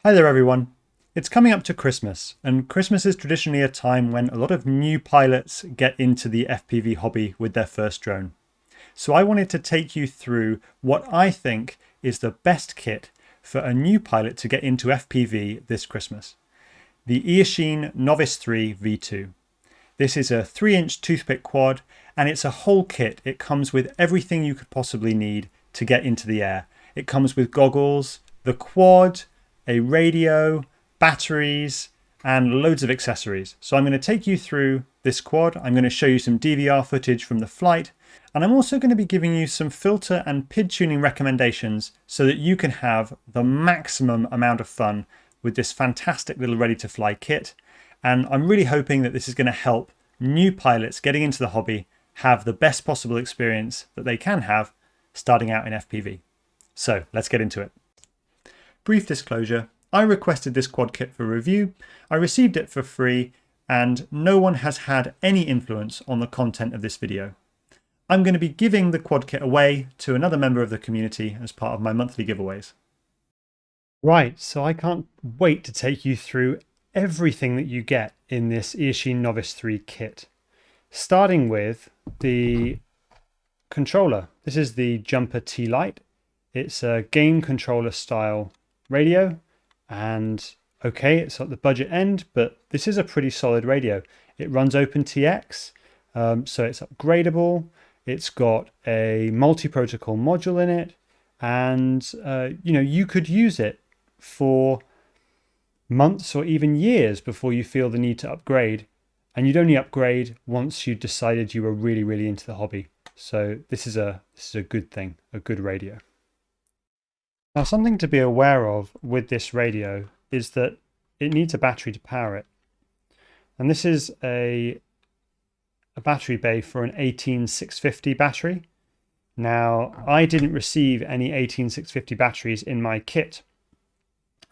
Hi there everyone. It's coming up to Christmas, and Christmas is traditionally a time when a lot of new pilots get into the FPV hobby with their first drone. So I wanted to take you through what I think is the best kit for a new pilot to get into FPV this Christmas. The Eachine Novice III V2. This is a 3-inch toothpick quad, and it's a whole kit. It comes with everything you could possibly need to get into the air. It comes with goggles, the quad, a radio, batteries, and loads of accessories. So I'm going to take you through this quad. I'm going to show you some DVR footage from the flight, and I'm also going to be giving you some filter and PID tuning recommendations so that you can have the maximum amount of fun with this fantastic little ready-to-fly kit. And I'm really hoping that this is going to help new pilots getting into the hobby have the best possible experience that they can have starting out in FPV. So let's get into it. Brief disclosure, I requested this quad kit for review, I received it for free, and no one has had any influence on the content of this video. I'm going to be giving the quad kit away to another member of the community as part of my monthly giveaways. Right, so I can't wait to take you through everything that you get in this Eachine Novice 3 kit. Starting with the controller. This is the Jumper T-Lite. It's a game controller style radio, and okay, it's at the budget end, but this is a pretty solid radio. It runs OpenTX, so it's upgradable. It's got a multi-protocol module in it, and you could use it for months or even years before you feel the need to upgrade. And you'd only upgrade once you decided you were really, really into the hobby. So this is a good thing, a good radio. Now, something to be aware of with this radio is that it needs a battery to power it. And this is a battery bay for an 18650 battery. Now, I didn't receive any 18650 batteries in my kit,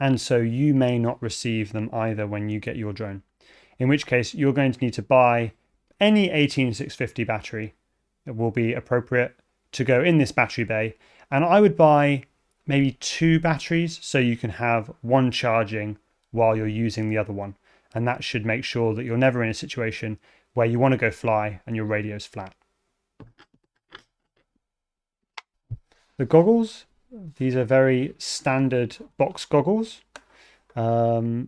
and so you may not receive them either when you get your drone. In which case, you're going to need to buy any 18650 battery that will be appropriate to go in this battery bay. And I would buy maybe 2 batteries so you can have one charging while you're using the other one. And that should make sure that you're never in a situation where you want to go fly and your radio's flat. The goggles, these are very standard box goggles. They're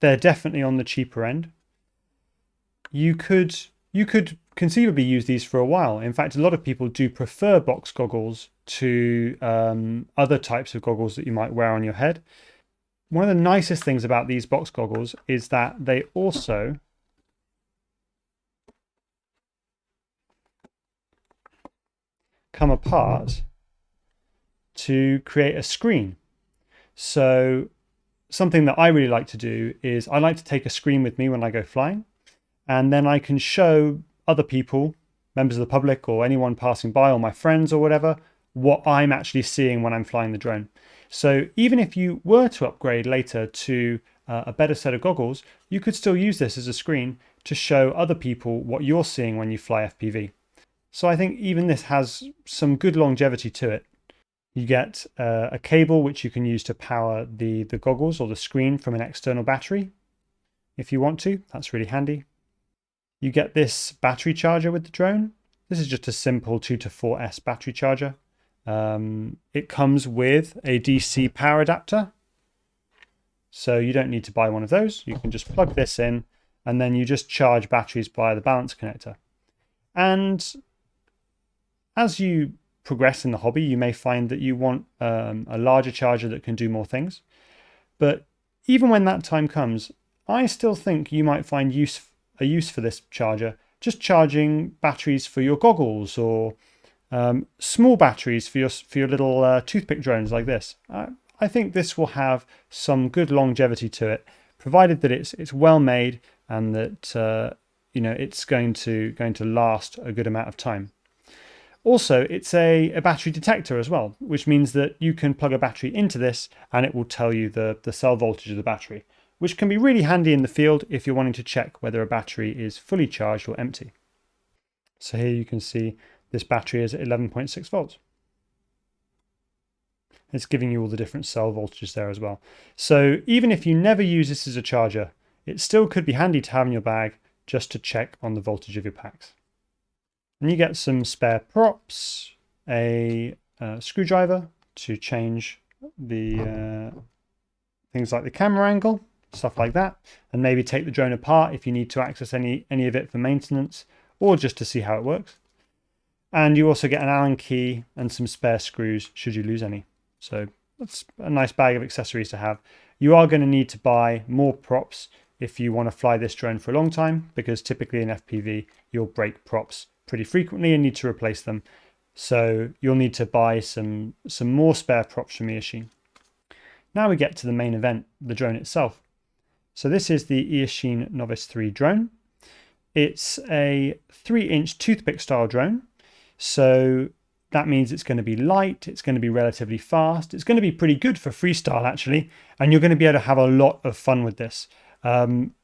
definitely on the cheaper end. You could conceivably use these for a while. In fact, a lot of people do prefer box goggles to other types of goggles that you might wear on your head. One of the nicest things about these box goggles is that they also come apart to create a screen. So something that I really like to do is I like to take a screen with me when I go flying, and then I can show other people, members of the public or anyone passing by or my friends or whatever, what I'm actually seeing when I'm flying the drone. So even if you were to upgrade later to a better set of goggles, you could still use this as a screen to show other people what you're seeing when you fly FPV. So I think even this has some good longevity to it. You get a cable which you can use to power the goggles or the screen from an external battery if you want to. That's really handy. You get this battery charger with the drone. This is just a simple 2 to 4S battery charger. It comes with a DC power adapter, so you don't need to buy one of those. You can just plug this in and then you just charge batteries via the balance connector. And as you progress in the hobby, you may find that you want a larger charger that can do more things. But even when that time comes, I still think you might find a use for this charger, just charging batteries for your goggles or small batteries for your little toothpick drones like this. I think this will have some good longevity to it, provided that it's well made and that it's going to last a good amount of time. Also, it's a battery detector as well, which means that you can plug a battery into this and it will tell you the cell voltage of the battery, which can be really handy in the field if you're wanting to check whether a battery is fully charged or empty. So here you can see this battery is at 11.6 volts. It's giving you all the different cell voltages there as well. So even if you never use this as a charger, it still could be handy to have in your bag just to check on the voltage of your packs. And you get some spare props, a screwdriver to change the things like the camera angle, stuff like that, and maybe take the drone apart if you need to access any of it for maintenance or just to see how it works. And you also get an Allen key and some spare screws should you lose any. So that's a nice bag of accessories to have. You are going to need to buy more props if you want to fly this drone for a long time, because typically in FPV you'll break props pretty frequently and need to replace them. So you'll need to buy some more spare props from Eachine. Now we get to the main event, the drone itself. So this is the Eachine Novice 3 drone. It's a 3-inch toothpick style drone. So that means it's going to be light, it's going to be relatively fast, it's going to be pretty good for freestyle actually, and you're going to be able to have a lot of fun with this.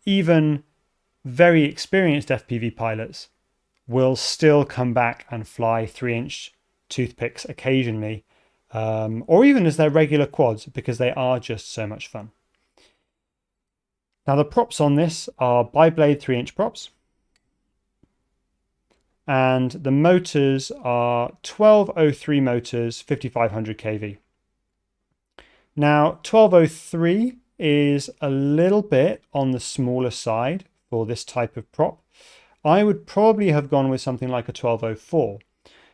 Even very experienced FPV pilots will still come back and fly 3-inch toothpicks occasionally, or even as their regular quads, because they are just so much fun. Now the props on this are bi-blade 3-inch props, and the motors are 1203 motors, 5500 kV. Now 1203 is a little bit on the smaller side for this type of prop. I would probably have gone with something like a 1204.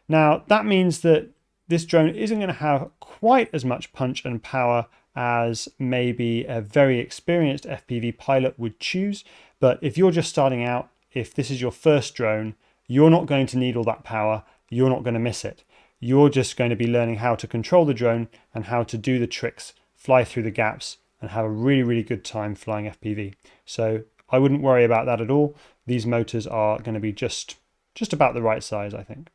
Now that means that this drone isn't going to have quite as much punch and power as maybe a very experienced FPV pilot would choose. But if you're just starting out, if this is your first drone, you're not going to need all that power. You're not going to miss it. You're just going to be learning how to control the drone and how to do the tricks, fly through the gaps, and have a really, really good time flying FPV. So I wouldn't worry about that at all. These motors are going to be just about the right size, I think.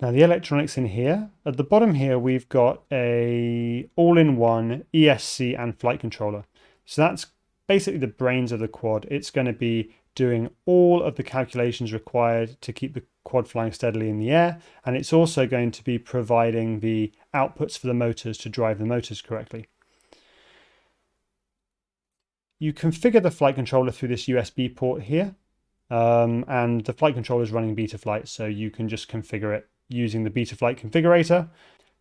Now the electronics in here, at the bottom here, we've got a all-in-one ESC and flight controller. So that's basically the brains of the quad. It's going to be doing all of the calculations required to keep the quad flying steadily in the air. And it's also going to be providing the outputs for the motors to drive the motors correctly. You configure the flight controller through this USB port here. And the flight controller is running Betaflight, so you can just configure it using the Betaflight Configurator.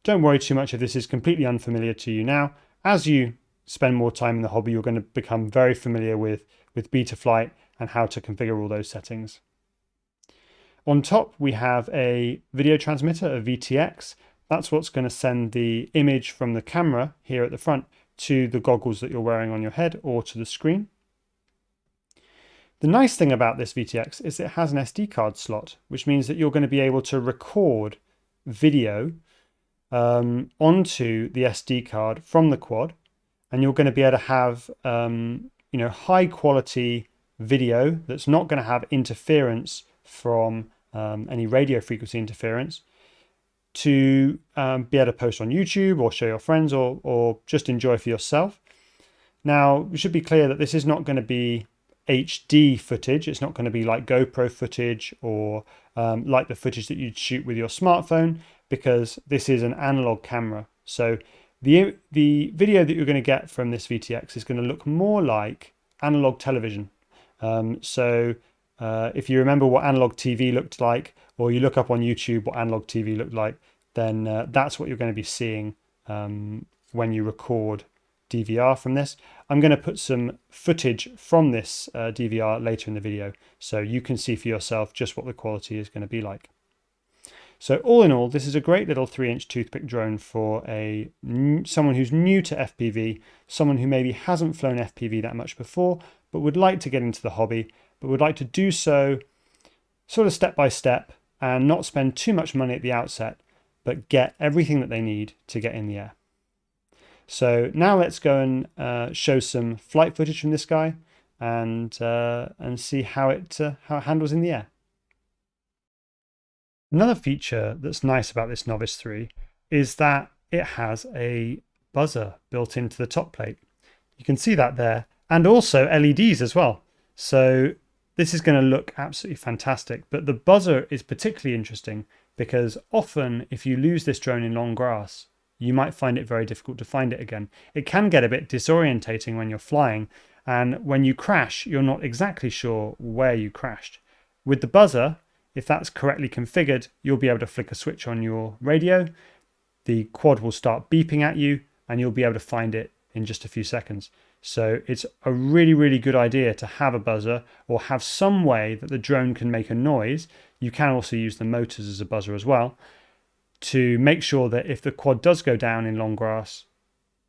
Don't worry too much if this is completely unfamiliar to you now. As you spend more time in the hobby, you're going to become very familiar with Betaflight and how to configure all those settings. On top, we have a video transmitter, a VTX. That's what's going to send the image from the camera here at the front to the goggles that you're wearing on your head or to the screen. The nice thing about this VTX is it has an SD card slot, which means that you're going to be able to record video onto the SD card from the quad, and you're going to be able to have high quality video that's not going to have interference from any radio frequency interference to be able to post on YouTube or show your friends or just enjoy for yourself. Now, we should be clear that this is not going to be HD footage. It's not going to be like GoPro footage or like the footage that you'd shoot with your smartphone, because this is an analog camera. So the video that you're going to get from this VTX is going to look more like analog television. If you remember what analog TV looked like, or you look up on YouTube what analog TV looked like, then that's what you're going to be seeing when you record DVR from this. I'm going to put some footage from this DVR later in the video, so you can see for yourself just what the quality is going to be like. So all in all, this is a great little 3-inch toothpick drone for someone who's new to FPV, someone who maybe hasn't flown FPV that much before, but would like to get into the hobby, but would like to do so sort of step by step and not spend too much money at the outset, but get everything that they need to get in the air. So now let's go and show some flight footage from this guy and see how it handles in the air. Another feature that's nice about this Novice 3 is that it has a buzzer built into the top plate. You can see that there, and also LEDs as well. So this is going to look absolutely fantastic, but the buzzer is particularly interesting because often if you lose this drone in long grass, you might find it very difficult to find it again. It can get a bit disorientating when you're flying, and when you crash, you're not exactly sure where you crashed. With the buzzer, if that's correctly configured, you'll be able to flick a switch on your radio, the quad will start beeping at you, and you'll be able to find it in just a few seconds. So it's a really, really good idea to have a buzzer or have some way that the drone can make a noise. You can also use the motors as a buzzer as well, to make sure that if the quad does go down in long grass,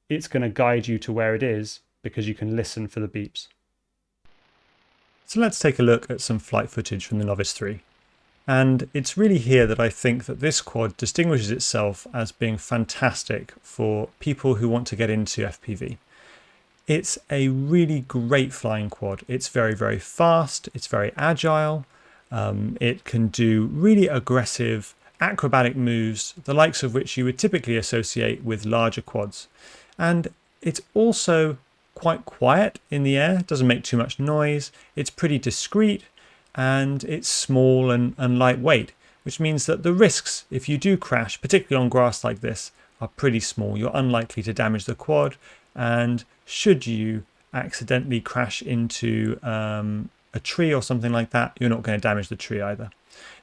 it's going to guide you to where it is because you can listen for the beeps. So let's take a look at some flight footage from the Novice 3. And it's really here that I think that this quad distinguishes itself as being fantastic for people who want to get into FPV. It's a really great flying quad. It's very, very fast. It's very agile. It can do really aggressive acrobatic moves, the likes of which you would typically associate with larger quads. And it's also quite quiet in the air. It doesn't make too much noise. It's pretty discreet, and it's small and lightweight, which means that the risks, if you do crash, particularly on grass like this, are pretty small. You're unlikely to damage the quad, and should you accidentally crash into a tree or something like that, you're not going to damage the tree either.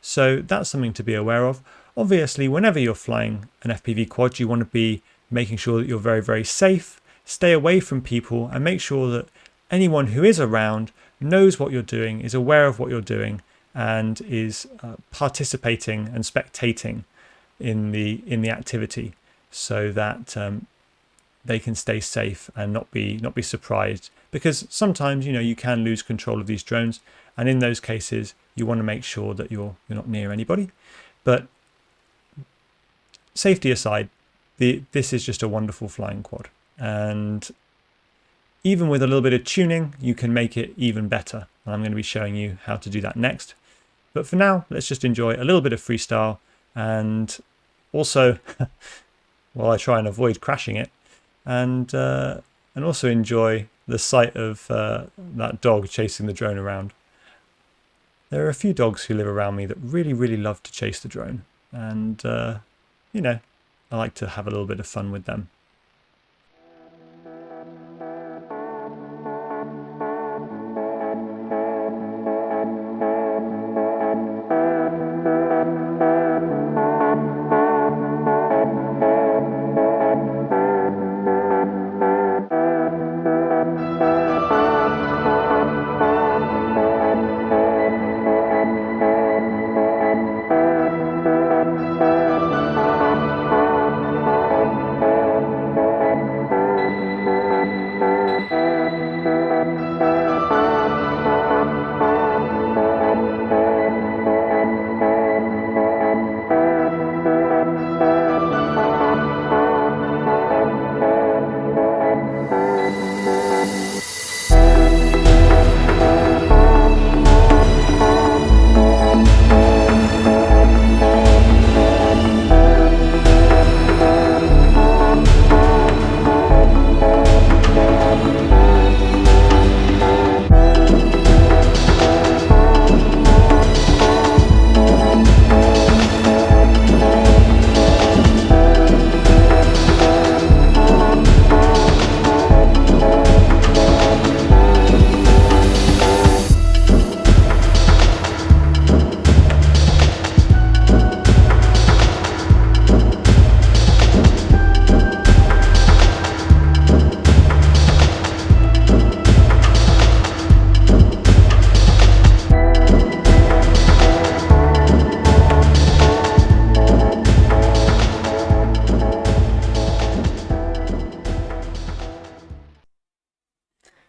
So that's something to be aware of. Obviously, whenever you're flying an FPV quad, you want to be making sure that you're very, very safe, stay away from people, and make sure that anyone who is around knows what you're doing, is aware of what you're doing, and is participating and spectating in the activity, so that they can stay safe and not be surprised. Because sometimes, you can lose control of these drones, and in those cases, you want to make sure that you're not near anybody. But safety aside, this is just a wonderful flying quad, and even with a little bit of tuning, you can make it even better. And I'm going to be showing you how to do that next. But for now, let's just enjoy a little bit of freestyle, and also, while I try and avoid crashing it, and also enjoy the sight of that dog chasing the drone around. There are a few dogs who live around me that really, really love to chase the drone, and I like to have a little bit of fun with them.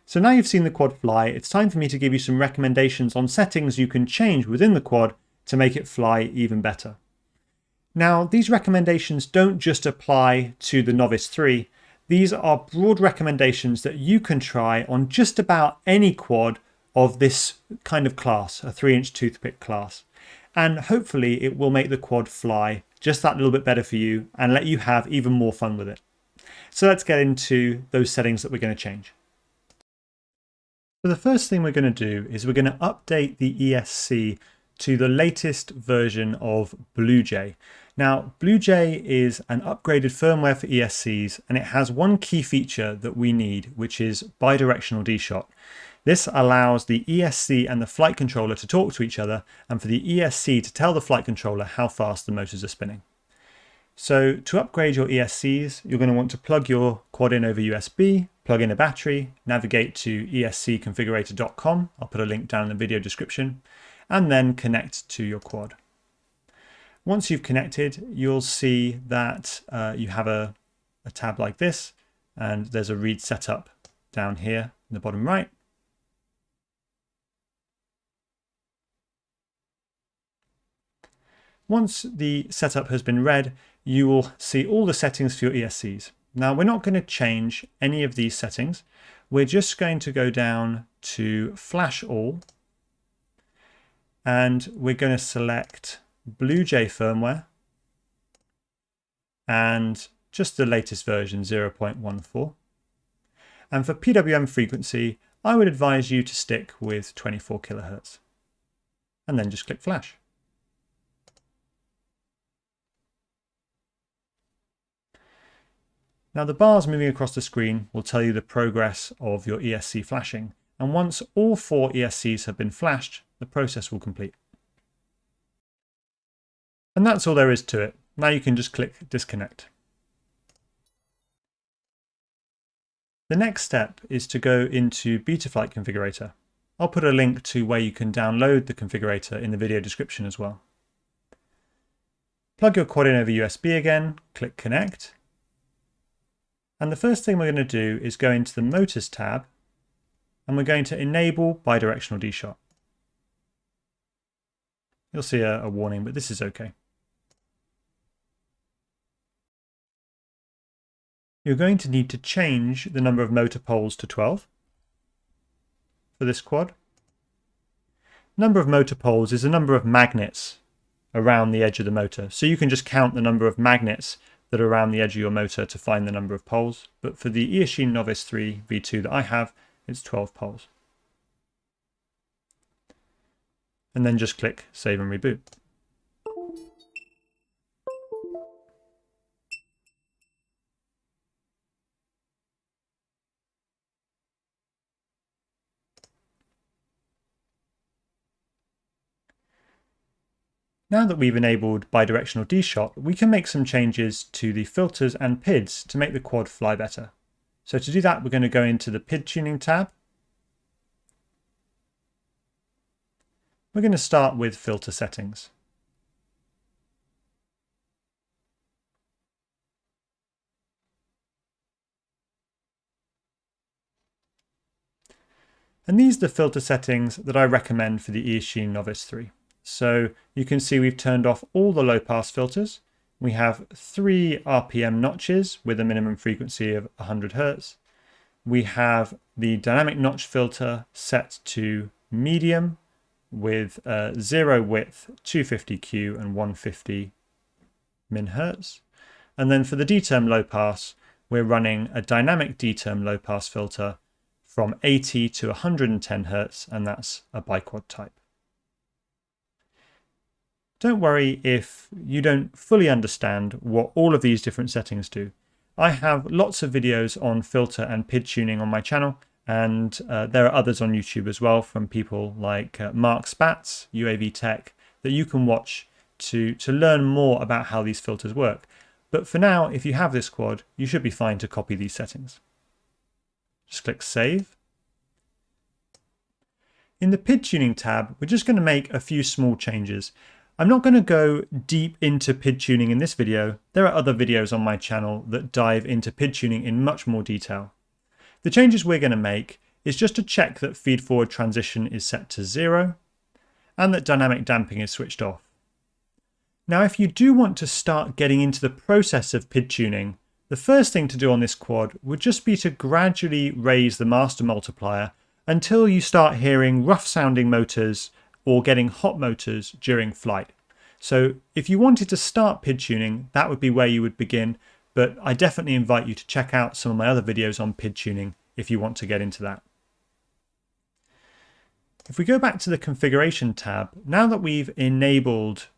So now you've seen the quad fly, it's time for me to give you some recommendations on settings you can change within the quad to make it fly even better. Now, these recommendations don't just apply to the Novice 3. These are broad recommendations that you can try on just about any quad of this kind of class, a 3-inch toothpick class. And hopefully it will make the quad fly just that little bit better for you and let you have even more fun with it. So let's get into those settings that we're going to change. So the first thing we're going to do is we're going to update the ESC to the latest version of BlueJ. Now, BlueJ is an upgraded firmware for ESCs, and it has one key feature that we need, which is bidirectional D-shot. This allows the ESC and the flight controller to talk to each other, and for the ESC to tell the flight controller how fast the motors are spinning. So to upgrade your ESCs, you're going to want to plug your quad in over USB, plug in a battery, navigate to escconfigurator.com. I'll put a link down in the video description, and then connect to your quad. Once you've connected, you'll see that you have a tab like this, and there's a read setup down here in the bottom right. Once the setup has been read, you will see all the settings for your ESCs. Now, we're not going to change any of these settings. We're just going to go down to Flash All, and we're going to select BlueJ firmware and just the latest version 0.14. And for PWM frequency, I would advise you to stick with 24 kilohertz, and then just click Flash. Now, the bars moving across the screen will tell you the progress of your ESC flashing, and once all 4 ESCs have been flashed, the process will complete. And that's all there is to it. Now you can just click disconnect. The next step is to go into Betaflight Configurator. I'll put a link to where you can download the configurator in the video description as well. Plug your quad in over USB again, click connect. And the first thing we're going to do is go into the Motors tab, and we're going to enable bidirectional D-shot. You'll see a warning, but this is okay. You're going to need to change the number of motor poles to 12 for this quad. Number of motor poles is the number of magnets around the edge of the motor. So you can just count the number of magnets that are around the edge of your motor to find the number of poles. But for the Eachine Novice III V2 that I have, it's 12 poles. And then just click Save and Reboot. Now that we've enabled bidirectional D-shot, we can make some changes to the filters and PIDs to make the quad fly better. So to do that, we're going to go into the PID tuning tab. We're going to start with filter settings. And these are the filter settings that I recommend for the Eachine Novice III. So you can see we've turned off all the low pass filters. We have 3 RPM notches with a minimum frequency of 100 Hz. We have the dynamic notch filter set to medium with 0 width, 250 Q and 150 min Hertz. And then for the D-term low pass, we're running a dynamic D-term low pass filter from 80 to 110 Hz, and that's a biquad type. Don't worry if you don't fully understand what all of these different settings do. I have lots of videos on filter and PID tuning on my channel, and there are others on YouTube as well from people like Mark Spatz, UAV Tech, that you can watch to learn more about how these filters work. But for now, if you have this quad, you should be fine to copy these settings. Just click Save. In the PID tuning tab, we're just going to make a few small changes. I'm not going to go deep into PID tuning in this video. There are other videos on my channel that dive into PID tuning in much more detail. The changes we're going to make is just to check that feed-forward transition is set to 0 and that dynamic damping is switched off. Now, if you do want to start getting into the process of PID tuning, the first thing to do on this quad would just be to gradually raise the master multiplier until you start hearing rough sounding motors or getting hot motors during flight. So if you wanted to start PID tuning, that would be where you would begin, but I definitely invite you to check out some of my other videos on PID tuning if you want to get into that. If we go back to the configuration tab, now that we've enabled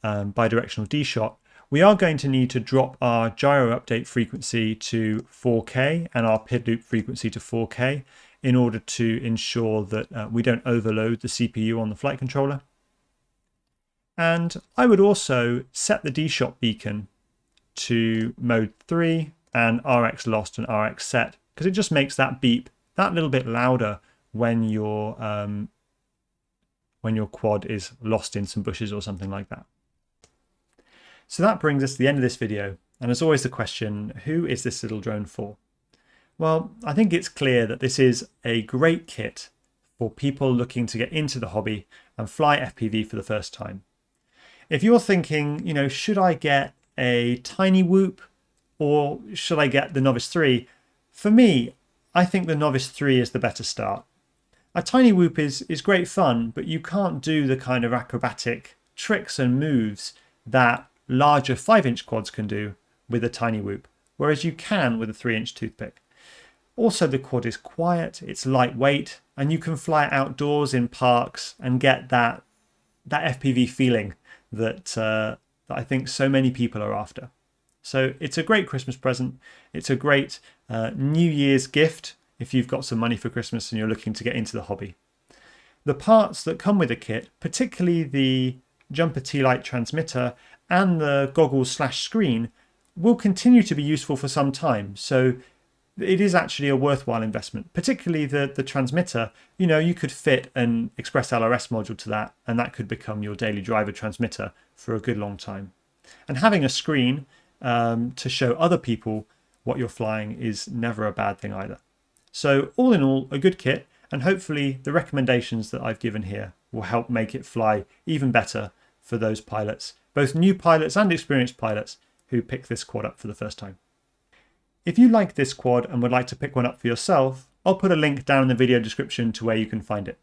bidirectional D-shot, We are going to need to drop our gyro update frequency to 4K and our PID loop frequency to 4K in order to ensure that we don't overload the CPU on the flight controller. And I would also set the D-Shot beacon to mode 3 and RX lost and RX set, because it just makes that beep that little bit louder when your quad is lost in some bushes or something like that. So that brings us to the end of this video, and as always the question, who is this little drone for? Well, I think it's clear that this is a great kit for people looking to get into the hobby and fly FPV for the first time. If you're thinking, you know, should I get a tiny whoop or should I get the Novice 3? For me, I think the Novice 3 is the better start. A tiny whoop is great fun, but you can't do the kind of acrobatic tricks and moves that larger 5-inch quads can do with a tiny whoop, whereas you can with a 3-inch toothpick. Also, the quad is quiet, it's lightweight, and you can fly outdoors in parks and get that FPV feeling that I think so many people are after. So it's a great Christmas present. It's a great New Year's gift if you've got some money for Christmas and you're looking to get into the hobby. The parts that come with the kit, particularly the jumper T-Lite transmitter and the goggles/screen, will continue to be useful for some time. So it is actually a worthwhile investment, particularly the transmitter. You know, you could fit an Express LRS module to that, and that could become your daily driver transmitter for a good long time. And having a screen to show other people what you're flying is never a bad thing either. So all in all, a good kit, and hopefully the recommendations that I've given here will help make it fly even better for those pilots, both new pilots and experienced pilots who pick this quad up for the first time. If you like this quad and would like to pick one up for yourself, I'll put a link down in the video description to where you can find it.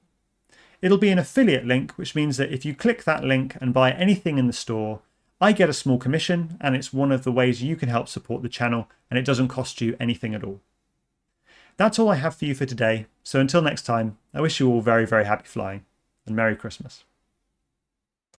It'll be an affiliate link, which means that if you click that link and buy anything in the store, I get a small commission, and it's one of the ways you can help support the channel, and it doesn't cost you anything at all. That's all I have for you for today, so until next time, I wish you all very, very happy flying, and Merry Christmas.